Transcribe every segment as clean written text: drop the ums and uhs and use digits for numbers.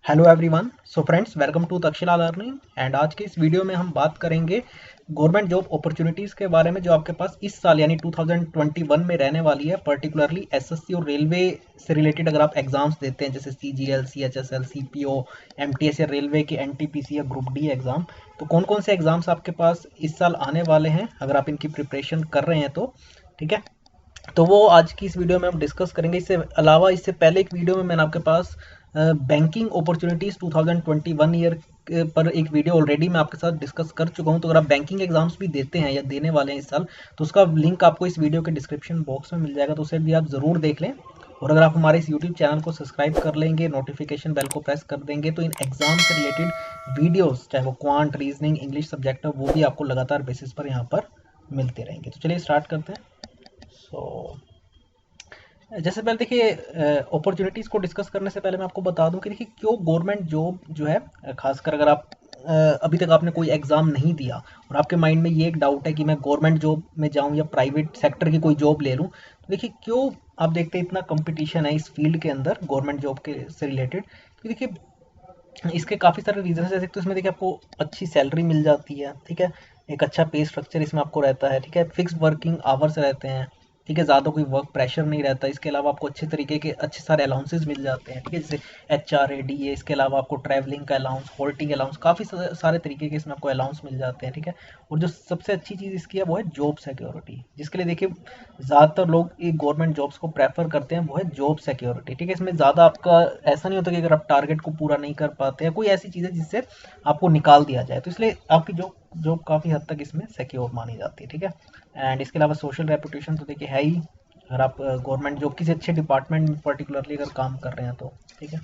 Hello everyone. So friends, welcome to Takshashila learning. And आज के इस वीडियो में हम बात करेंगे गवर्नमेंट जॉब अपॉर्चुनिटीज़ के बारे में जो आपके पास इस साल यानी 2021 में रहने वाली है। पर्टिकुलरली एसएससी और रेलवे से रिलेटेड अगर आप एग्जाम्स देते हैं जैसे सीजीएल, सीएचएसएल, सीपीओ, एमटीएस या रेलवे के एनटीपीसी या ग्रुप डी एग्जाम, तो कौन कौन से एग्जाम्स आपके पास इस साल आने वाले हैं अगर आप इनकी प्रिपरेशन कर रहे हैं तो ठीक है। तो वो आज की इस वीडियो में हम डिस्कस करेंगे। इससे अलावा इससे पहले एक वीडियो में मैंने आपके पास बैंकिंग अपॉर्चुनिटीज़ 2021 ईयर पर एक वीडियो ऑलरेडी मैं आपके साथ डिस्कस कर चुका हूं। तो अगर आप बैंकिंग एग्जाम्स भी देते हैं या देने वाले हैं इस साल, तो उसका लिंक आपको इस वीडियो के डिस्क्रिप्शन बॉक्स में मिल जाएगा, तो उसे भी आप ज़रूर देख लें। और अगर आप हमारे इस यूट्यूब चैनल को सब्सक्राइब कर लेंगे, नोटिफिकेशन बेल को प्रेस कर देंगे, तो इन एग्जाम से रिलेटेड वीडियोस, चाहे वो क्वांट, रीजनिंग, इंग्लिश सब्जेक्ट हो, वो भी आपको लगातार बेसिस पर यहाँ पर मिलते रहेंगे। तो चलिए स्टार्ट करते हैं। सो जैसे पहले देखिए, अपॉर्चुनिटीज़ को डिस्कस करने से पहले मैं आपको बता दूं कि देखिए क्यों गवर्नमेंट जॉब जो है, खासकर अगर आप अभी तक आपने कोई एग्ज़ाम नहीं दिया और आपके माइंड में ये एक डाउट है कि मैं गवर्नमेंट जॉब में जाऊं या प्राइवेट सेक्टर की कोई जॉब ले लूं, तो देखिए क्यों आप देखते हैं इतना कंपटीशन है इस फील्ड के अंदर गवर्नमेंट जॉब के से रिलेटेड। तो देखिए इसके काफ़ी सारे रीजन है। जैसे तो इसमें देखिए आपको अच्छी सैलरी मिल जाती है, ठीक है। एक अच्छा पे स्ट्रक्चर इसमें आपको रहता है, ठीक है। फिक्स वर्किंग आवर्स रहते हैं, ठीक है। ज़्यादा कोई वर्क प्रेशर नहीं रहता। इसके अलावा आपको अच्छे तरीके के अच्छे सारे अलाउंसेस मिल जाते हैं, ठीक है, जैसे HRA DA। इसके अलावा आपको ट्रैवलिंग का अलाउंस, हॉल्टिंग अलाउंस, काफ़ी सारे तरीके के इसमें आपको अलाउंस मिल जाते हैं, ठीक है। और जो सबसे अच्छी चीज़ इसकी है वो है जॉब सिक्योरिटी, जिसके लिए देखिए ज़्यादातर लोग ये गवर्नमेंट जॉब्स को प्रेफर करते हैं, वो है जॉब सिक्योरिटी, ठीक है। इसमें ज़्यादा आपका ऐसा नहीं होता कि अगर आप टारगेट को पूरा नहीं कर पाते हैं, कोई ऐसी चीज़ है जिससे आपको निकाल दिया जाए, तो इसलिए आपकी जॉब जॉब काफ़ी हद तक इसमें सिक्योर मानी जाती है, ठीक है। एंड इसके अलावा सोशल रेपुटेशन तो देखिए है ही, अगर आप गवर्नमेंट जॉब किसी अच्छे डिपार्टमेंट में पर्टिकुलरली अगर काम कर रहे हैं तो, ठीक है।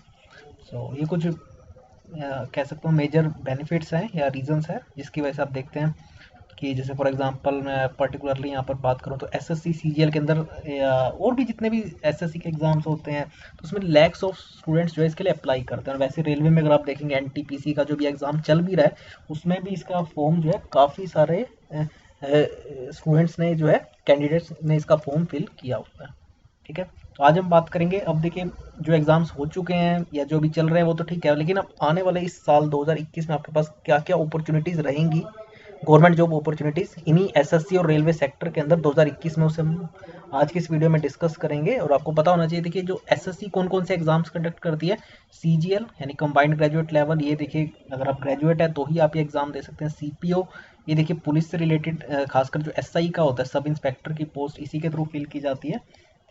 सो ये कुछ कह सकता हूँ मेजर बेनिफिट्स हैं या रीजंस हैं जिसकी वजह से आप देखते हैं कि जैसे फॉर एग्जांपल मैं पर्टिकुलरली यहाँ पर बात करूँ तो एसएससी सीजीएल के अंदर या और भी जितने भी एसएससी के एग्जाम्स होते हैं, तो उसमें लैक्स ऑफ स्टूडेंट्स जो है इसके लिए अप्लाई करते हैं। और वैसे रेलवे में अगर आप देखेंगे एनटीपीसी का जो भी एग्ज़ाम चल भी रहा है, उसमें भी इसका फॉर्म जो है काफ़ी सारे स्टूडेंट्स ने जो है, कैंडिडेट्स ने इसका फॉर्म फिल किया हुआ है, ठीक है। तो आज हम बात करेंगे, अब देखिए जो एग्ज़ाम्स हो चुके हैं या जो भी चल रहे हैं वो तो ठीक है, लेकिन अब आने वाले इस साल 2021 में आपके पास क्या क्या अपॉर्चुनिटीज़ रहेंगी गवर्नमेंट जॉब अपॉर्चुनिटीज़ इन्हीं एसएससी और रेलवे सेक्टर के अंदर 2021 में, उसे हम आज की इस वीडियो में डिस्कस करेंगे। और आपको पता होना चाहिए देखिए जो एसएससी कौन कौन से एग्जाम्स कंडक्ट करती है। सीजीएल यानी कंबाइंड ग्रेजुएट लेवल, ये देखिए अगर आप ग्रेजुएट है तो ही आप ये एग्ज़ाम दे सकते हैं। सीपीओ, ये देखिए पुलिस से रिलेटेड, खासकर जो एसआई का होता है, सब इंस्पेक्टर की पोस्ट इसी के थ्रू फिल की जाती है,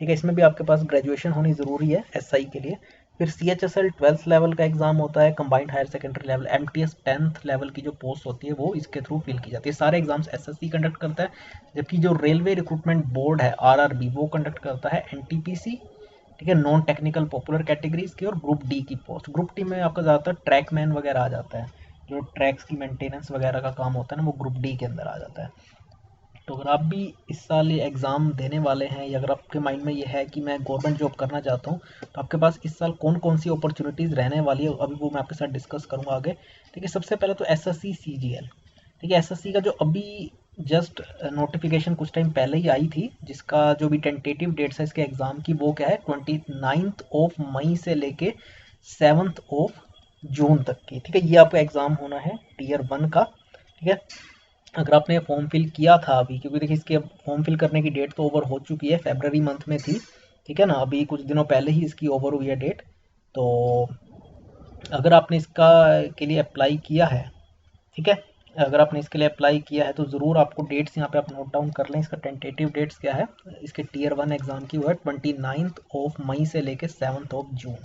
ठीक है। इसमें भी आपके पास ग्रेजुएशन होनी ज़रूरी है एसआई के लिए। फिर सीएचएसएल 12th लेवल का एग्जाम होता है, combined higher secondary level. MTS 10th level की जो पोस्ट होती है वो इसके थ्रू फिल की जाती है। सारे एग्जाम्स एसएससी कंडक्ट करता है, जबकि जो रेलवे रिक्रूटमेंट बोर्ड है आरआरबी, वो कंडक्ट करता है एनटीपीसी, ठीक है, नॉन टेक्निकल पॉपुलर कैटेगरीज की। और ग्रुप डी की पोस्ट, ग्रुप डी में आपका ज़्यादातर ट्रैकमैन वगैरह आ जाता है, जो ट्रैक्स की मेंटेनेंस वगैरह का काम होता है ना, वो ग्रुप डी के अंदर आ जाता है। तो अगर आप भी इस साल ये एग्ज़ाम देने वाले हैं या अगर आपके माइंड में ये है कि मैं गवर्नमेंट जॉब करना चाहता हूँ, तो आपके पास इस साल कौन कौन सी अपॉर्चुनिटीज़ रहने वाली है, अभी वो मैं आपके साथ डिस्कस करूँगा आगे। ठीक है, सबसे पहले तो एसएससी सीजीएल, ठीक है। एसएससी का जो अभी जस्ट नोटिफिकेशन कुछ टाइम पहले ही आई थी, जिसका जो भी टेंटेटिव डेट्स है इसके एग्ज़ाम की, वो क्या है 29 मई से लेके 7 जून तक की, ठीक है। ये आपका एग्ज़ाम होना है Tier 1 का, ठीक है। अगर आपने फॉर्म फिल किया था अभी, क्योंकि देखिए इसके फॉर्म फिल करने की डेट तो ओवर हो चुकी है, फरवरी मंथ में थी, ठीक है ना, अभी कुछ दिनों पहले ही इसकी ओवर हुई है डेट। तो अगर आपने इसका के लिए अप्लाई किया है, ठीक है, अगर आपने इसके लिए अप्लाई किया है तो ज़रूर आपको डेट्स यहाँ पे आप नोट डाउन कर लें। इसका टेंटेटिव डेट्स क्या है इसके Tier 1 एग्ज़ाम की, वो है 29 मई से लेके 7 जून,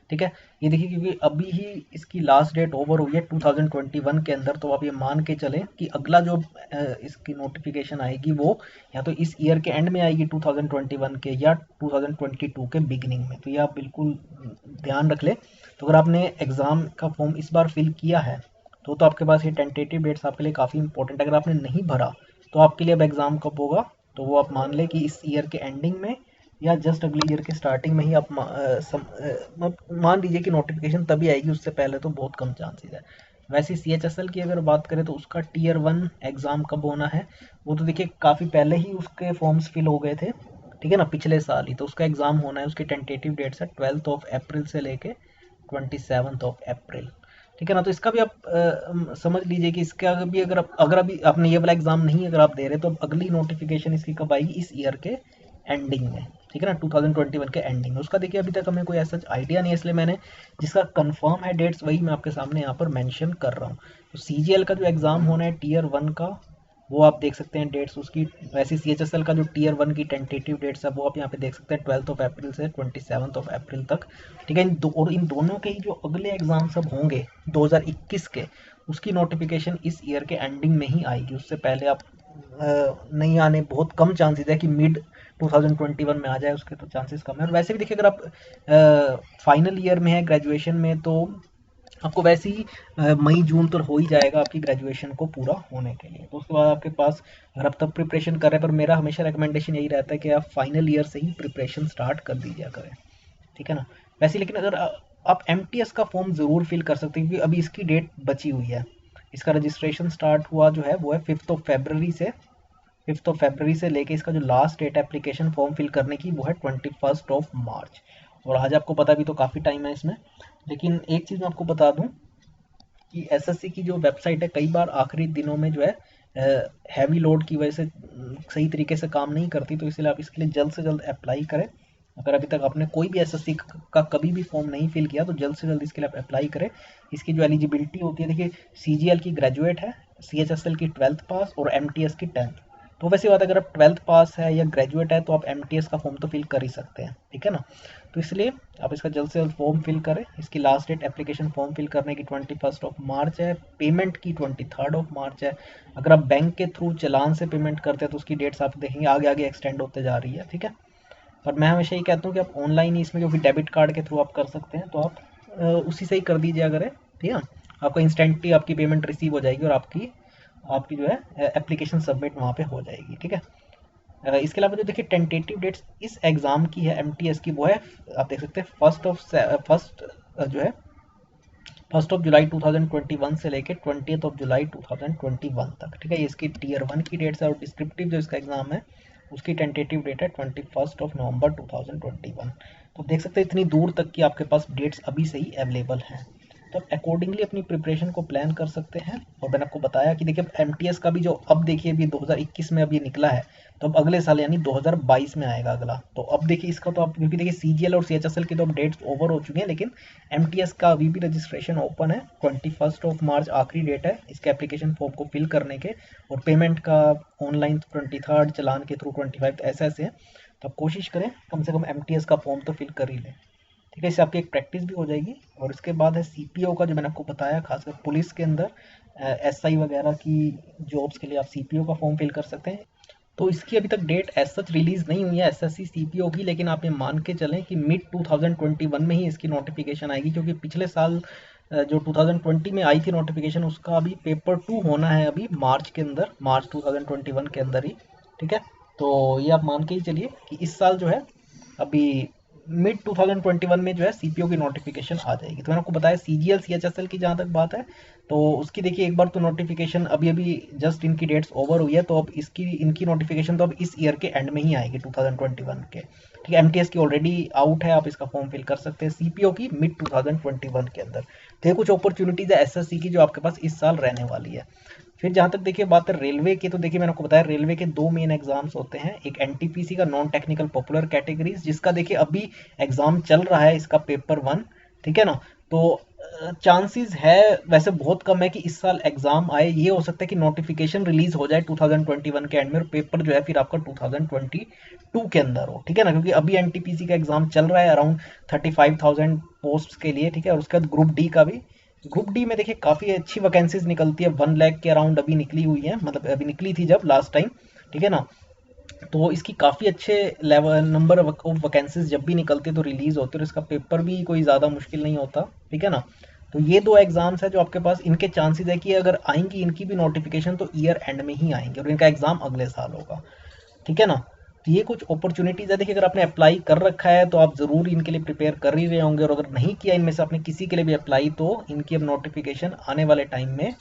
ठीक है। ये देखिए क्योंकि अभी ही इसकी लास्ट डेट ओवर हुई है 2021 के अंदर, तो आप ये मान के चलें कि अगला जो इसकी नोटिफिकेशन आएगी वो या तो इस ईयर के एंड में आएगी 2021 के, या 2022 के बिगिनिंग में। तो ये आप बिल्कुल ध्यान रख लें। तो अगर आपने एग्ज़ाम का फॉर्म इस बार फिल किया है तो आपके पास ये टेंटेटिव डेट्स आपके लिए काफ़ी इंपॉर्टेंट है। अगर आपने नहीं भरा तो आपके लिए अब एग्ज़ाम कब होगा, तो वो आप मान लें कि इस ईयर के एंडिंग में या जस्ट अगले ईयर के स्टार्टिंग में ही आप मान लीजिए कि नोटिफिकेशन तभी आएगी, उससे पहले तो बहुत कम चांसेस है। वैसे सीएचएसएल की अगर बात करें तो उसका Tier 1 एग्ज़ाम कब होना है, वो तो देखिए काफ़ी पहले ही उसके फॉर्म्स फिल हो गए थे, ठीक है ना, पिछले साल ही। तो उसका एग्ज़ाम होना है, उसकी टेंटेटिव डेट्स है 12th अप्रैल से लेके 27 ठीक है ना। तो इसका भी आप समझ लीजिए कि इसका भी अगर अभी आपने ये वाला एग्जाम नहीं अगर आप दे रहे तो अब अगली नोटिफिकेशन इसकी कब आएगी, इस ईयर के एंडिंग में, ठीक है ना, 2021 के एंडिंग में। उसका देखिए अभी तक हमें कोई ऐसा आइडिया नहीं है, इसलिए मैंने जिसका कंफर्म है डेट्स वही मैं आपके सामने यहाँ पर मेंशन कर रहा हूँ। तो सीजीएल का जो एग्ज़ाम होना है टीयर 1 का, वो आप देख सकते हैं डेट्स उसकी। वैसे सीएचएसएल का जो टीयर 1 की टेंटेटिव डेट्स है वो आप यहाँ पे देख सकते हैं 12 अप्रैल से 27 अप्रैल तक, ठीक है। और इन दोनों के ही जो अगले एग्जाम सब होंगे 2021 के, उसकी नोटिफिकेशन इस ईयर के एंडिंग में ही आएगी। उससे पहले आप नहीं आने बहुत कम चांसेस है कि मिड 2021 में आ जाए, उसके तो चांसेस कम है। और वैसे भी देखिए अगर आप फाइनल ईयर में है ग्रेजुएशन में तो आपको वैसे ही मई जून तो हो ही जाएगा आपकी ग्रेजुएशन को पूरा होने के लिए। तो उसके बाद आपके पास अगर आप तब प्रिपरेशन कर रहे हैं, पर मेरा हमेशा रिकमेंडेशन यही रहता है कि आप फाइनल ईयर से ही प्रिपरेशन स्टार्ट कर दीजिए करें, ठीक है ना। वैसे लेकिन अगर आप एमटीएस का फॉर्म ज़रूर फिल कर सकते हैं क्योंकि अभी इसकी डेट बची हुई है। इसका रजिस्ट्रेशन स्टार्ट हुआ जो है वो है 5 फरवरी से लेके इसका जो लास्ट डेट है एप्लीकेशन फॉर्म फिल करने की वो है 21 मार्च। और आज आपको पता भी तो काफ़ी टाइम है इसमें। लेकिन एक चीज़ मैं आपको बता दूं कि एसएससी की जो वेबसाइट है कई बार आखिरी दिनों में जो है हैवी लोड की वजह से सही तरीके से काम नहीं करती, तो इसलिए आप इसके लिए जल्द से जल्द अप्लाई करें। अगर अभी तक आपने कोई भी एसएससी का कभी भी फॉर्म नहीं फिल किया तो जल्द से जल्द इसके लिए आप अप्लाई करें। इसकी जो एलिजिबिलिटी होती है देखिए, सीजीएल की ग्रेजुएट है, सीएचएसएल की 12th पास और एमटीएस की 10th। तो वैसी बात अगर आप 12th पास है या ग्रेजुएट है तो आप एमटीएस का फॉर्म तो फिल कर ही सकते हैं, ठीक है ना। तो इसलिए आप इसका जल्द से जल्द फॉर्म फिल करें। इसकी last date application form fill करने की 21 मार्च है, पेमेंट की 23 मार्च है। अगर आप बैंक के थ्रू चालान से पेमेंट करते हैं तो उसकी डेट्स आप देखेंगे आगे आगे एक्सटेंड होते जा रही है, ठीक है। और मैं हमेशा यही कहता हूँ कि आप ऑनलाइन ही इसमें क्योंकि डेबिट कार्ड के थ्रू आप कर सकते हैं, तो आप उसी से ही कर दीजिए अगर है, ठीक है। आपको इंस्टेंटली आपकी पेमेंट रिसीव हो जाएगी और आपकी आपकी जो है एप्लीकेशन सबमिट वहाँ पे हो जाएगी, ठीक है। इसके अलावा जो देखिए टेंटेटिव डेट्स इस एग्ज़ाम की है एमटीएस की, वो है आप देख सकते हैं 1 जुलाई 2021 से लेके 20 जुलाई 2021 तक, ठीक है। ये इसकी टीयर 1 की डेट्स है और डिस्क्रिप्टिव जो इसका एग्ज़ाम है उसकी टेंटेटिव डेट है 21 नवंबर 2021। तो देख सकते हैं इतनी दूर तक की आपके पास डेट्स अभी से ही अवेलेबल हैं, तो आप अकॉर्डिंगली अपनी प्रिपरेशन को प्लान कर सकते हैं। और मैंने आपको बताया कि देखिए एमटीएस का भी जो अब देखिए अभी 2021 में अभी निकला है, तो अब अगले साल यानी 2022 में आएगा अगला। तो अब देखिए इसका तो आप क्योंकि देखिए सीजीएल और सीएचएसएल की तो अब डेट्स ओवर हो चुकी हैं, लेकिन एमटीएस का अभी भी रजिस्ट्रेशन ओपन है। 21 मार्च आखिरी डेट है इसके एप्लीकेशन फॉर्म को फिल करने के, और पेमेंट का ऑनलाइन 23, चलान के थ्रू 25, ऐसे ऐसे है। तो आप कोशिश करें कम से कम एमटीएस का फॉर्म तो फिल कर ही लें, ठीक है। इससे आपकी एक प्रैक्टिस भी हो जाएगी। और इसके बाद है सीपीओ का, जो मैंने आपको बताया खासकर पुलिस के अंदर एसआई वगैरह की जॉब्स के लिए आप सीपीओ का फॉर्म फिल कर सकते हैं। तो इसकी अभी तक डेट एज सच रिलीज़ नहीं हुई है एसएससी सीपीओ की, लेकिन आप ये मान के चलें कि मिड 2021 में ही इसकी नोटिफिकेशन आएगी, क्योंकि पिछले साल जो 2020 में आई थी नोटिफिकेशन उसका अभी पेपर 2 होना है अभी मार्च के अंदर, मार्च 2021 के अंदर ही, ठीक है। तो ये आप मान के ही चलिए कि इस साल जो है अभी मिड 2021 में जो है सीपीओ की नोटिफिकेशन आ जाएगी। तो मैंने आपको बताया सीजीएल सीएचएसएल की जहाँ तक बात है तो उसकी देखिए एक बार तो नोटिफिकेशन अभी अभी जस्ट इनकी डेट्स ओवर हुई है, तो अब इसकी इनकी नोटिफिकेशन तो अब इस ईयर के एंड में ही आएगी 2021 के, ठीक है। एमटीएस की ऑलरेडी आउट है, आप इसका फॉर्म फिल कर सकते हैं। सीपीओ की मिड 2021 के अंदर। तो ये कुछ अपॉर्चुनिटीज है एसएससी की जो आपके पास इस साल रहने वाली है। फिर जहाँ तक देखिए बात है रेलवे की, तो देखिए मैंने आपको बताया रेलवे के 2 मेन एग्जाम्स होते हैं। एक एनटीपीसी का नॉन टेक्निकल पॉपुलर कैटेगरीज, जिसका देखिए अभी एग्जाम चल रहा है इसका पेपर 1, ठीक है ना। तो चांसेस है वैसे बहुत कम है कि इस साल एग्जाम आए। ये हो सकता है कि नोटिफिकेशन रिलीज हो जाए 2021 के एंड में और पेपर जो है फिर आपका 2022 के अंदर हो, ठीक है ना। क्योंकि अभी एनटीपीसी का एग्जाम चल रहा है अराउंड 35,000 पोस्ट के लिए, ठीक है। और उसके बाद ग्रुप डी का भी, ग्रुप डी में देखिए काफ़ी अच्छी वैकेंसीज निकलती है, 1 लाख के अराउंड अभी निकली हुई है, मतलब अभी निकली थी जब लास्ट टाइम, ठीक है ना। तो इसकी काफ़ी अच्छे लेवल नंबर ऑफ वैकेंसीज जब भी निकलती है तो रिलीज होती है, और इसका पेपर भी कोई ज़्यादा मुश्किल नहीं होता, ठीक है ना। तो ये 2 एग्जाम्स है जो आपके पास, इनके चांसेस है कि अगर आएंगी इनकी भी नोटिफिकेशन तो ईयर एंड में ही आएंगे और इनका एग्जाम अगले साल होगा, ठीक है ना। तो ये कुछ अपॉर्चुनिटीज़ है। देखिए अगर आपने अप्लाई कर रखा है तो आप ज़रूर इनके लिए प्रिपेयर कर ही रहे होंगे, और अगर नहीं किया इनमें से आपने किसी के लिए भी अप्लाई तो इनकी अब नोटिफिकेशन आने वाले टाइम में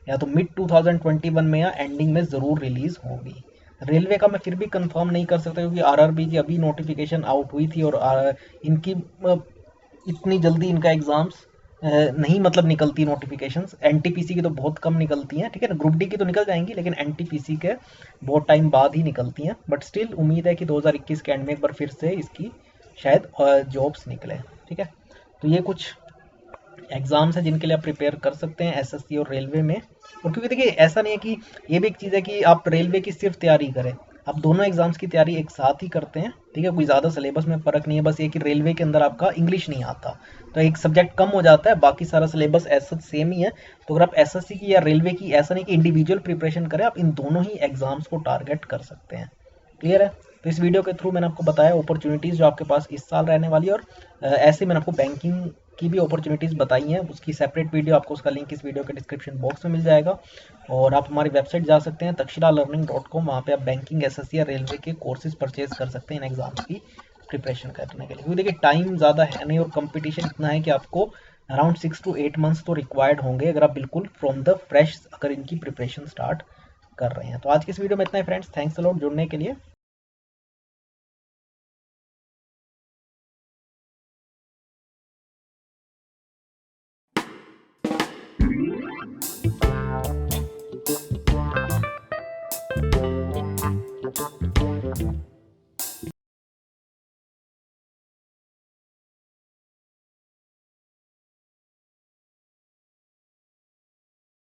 या तो मिड 2021 में या एंडिंग में ज़रूर रिलीज़ होगी। रेलवे का मैं फिर भी कंफर्म नहीं कर सकता क्योंकि आरआरबी की अभी नोटिफिकेशन आउट हुई थी और इनकी इतनी जल्दी इनका एग्ज़ाम्स नहीं मतलब निकलती नोटिफिकेशंस। एनटीपीसी की तो बहुत कम निकलती हैं, ठीक है ना। ग्रुप डी की तो निकल जाएंगी, लेकिन एनटीपीसी के बहुत टाइम बाद ही निकलती हैं। बट स्टिल उम्मीद है कि 2021 के एंड में एक बार फिर से इसकी शायद जॉब्स निकले, ठीक है। तो ये कुछ एग्जाम्स है जिनके लिए आप प्रिपेयर कर सकते हैं एसएससी और रेलवे में। और क्योंकि देखिए ऐसा नहीं है कि, ये भी एक चीज़ है कि आप रेलवे की सिर्फ तैयारी करें, आप दोनों एग्जाम्स की तैयारी एक साथ ही करते हैं, ठीक है। कोई ज़्यादा सिलेबस में फ़र्क नहीं है, बस ये कि रेलवे के अंदर आपका इंग्लिश नहीं आता तो एक सब्जेक्ट कम हो जाता है, बाकी सारा सिलेबस ऐसा सेम ही है। तो अगर आप एसएससी की या रेलवे की, ऐसा नहीं कि इंडिविजुअल प्रिपरेशन करें, आप इन दोनों ही एग्जाम्स को टारगेट कर सकते हैं। क्लियर है। तो इस वीडियो के थ्रू मैंने आपको बताया अपॉर्चुनिटीज़ जो आपके पास इस साल रहने वाली है, और ऐसे मैंने आपको बैंकिंग की भी अपॉर्चुनिटीज़ बताई हैं। उसकी सेपरेट वीडियो, आपको उसका लिंक इस वीडियो के डिस्क्रिप्शन बॉक्स में मिल जाएगा। और आप हमारी वेबसाइट जा सकते हैं takshilalearning.com, वहाँ पे आप बैंकिंग, एसएससी या रेलवे के कोर्सेज परचेज कर सकते हैं इन एग्जाम्स की प्रिपरेशन करने के लिए। क्योंकि देखिए टाइम ज़्यादा है नहीं और कंपटीशन इतना है कि आपको अराउंड 6 to 8 मंथ्स तो रिक्वायर्ड होंगे अगर आप बिल्कुल फ्रॉम द फ्रेश अगर इनकी प्रिपरेशन स्टार्ट कर रहे हैं। तो आज की इस वीडियो में इतना ही फ्रेंड्स, थैंक्स अ लॉट जुड़ने के लिए।